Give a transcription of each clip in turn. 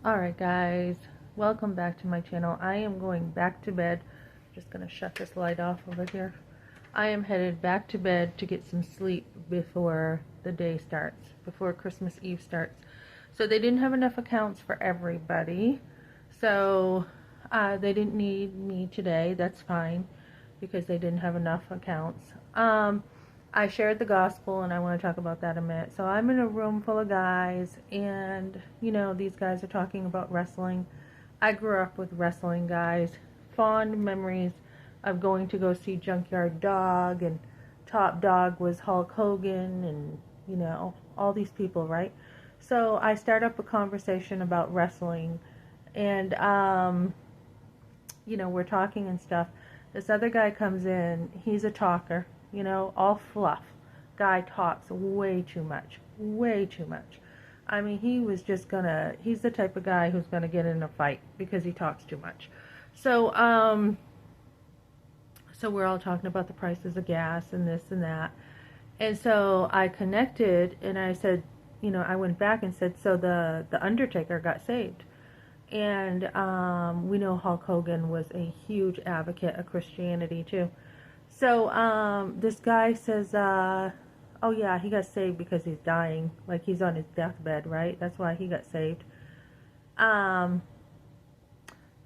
Alright guys, welcome back to my channel. I am going back to bed. Just gonna shut this light off over here. I am headed back to bed to get some sleep before the day starts, before Christmas Eve starts. So they didn't have enough accounts for everybody. So they didn't need me today. That's fine because they didn't have enough accounts. I shared the gospel, and I want to talk about that in a minute. So I'm in a room full of guys, and, these guys are talking about wrestling. I grew up with wrestling guys. Fond memories of going to go see Junkyard Dog, and Top Dog was Hulk Hogan, and, all these people, right? So I start up a conversation about wrestling, and, we're talking and stuff. This other guy comes in. He's a talker. All fluff. Guy talks way too much. Way too much. I mean, he's the type of guy who's gonna get in a fight because he talks too much. So, so we're all talking about the prices of gas and this and that. And so I connected and I said, I went back and said, so the Undertaker got saved. And we know Hulk Hogan was a huge advocate of Christianity too. So this guy says, oh yeah, he got saved because he's dying. Like he's on his deathbed, right? That's why he got saved.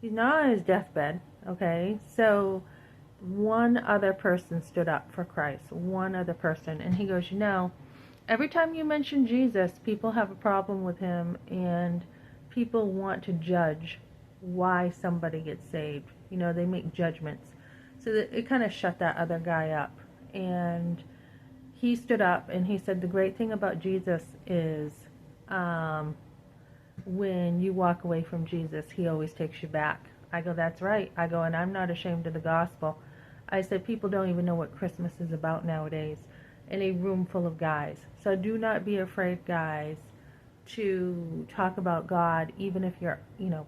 He's not on his deathbed, okay? So one other person stood up for Christ. One other person. And he goes, every time you mention Jesus, people have a problem with him and people want to judge why somebody gets saved. They make judgments. So that it kind of shut that other guy up. And he stood up and he said, the great thing about Jesus is when you walk away from Jesus, he always takes you back. I go, that's right. I go, and I'm not ashamed of the gospel. I said, people don't even know what Christmas is about nowadays in a room full of guys. So do not be afraid, guys, to talk about God, even if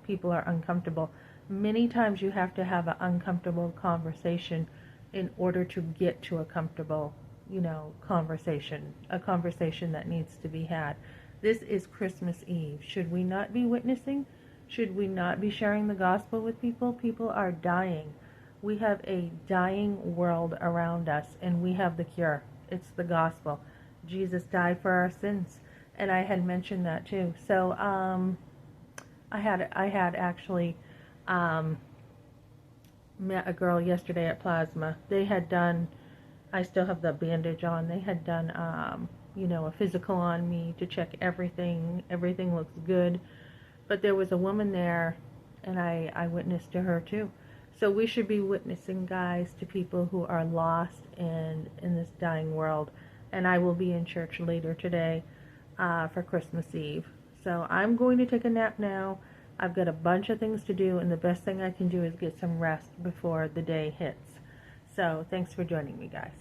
people are uncomfortable. Many times you have to have an uncomfortable conversation in order to get to a comfortable, conversation, a conversation that needs to be had. This is Christmas Eve. Should we not be witnessing? Should we not be sharing the gospel with people? People are dying. We have a dying world around us, and we have the cure. It's the gospel. Jesus died for our sins, and I had mentioned that too. So I had actually met a girl yesterday at Plasma. They had done, I still have the bandage on, they had done, a physical on me to check everything. Everything looks good. But there was a woman there, and I witnessed to her too. So we should be witnessing, guys, to people who are lost in this dying world. And I will be in church later today for Christmas Eve. So I'm going to take a nap now. I've got a bunch of things to do, and the best thing I can do is get some rest before the day hits. So thanks for joining me, guys.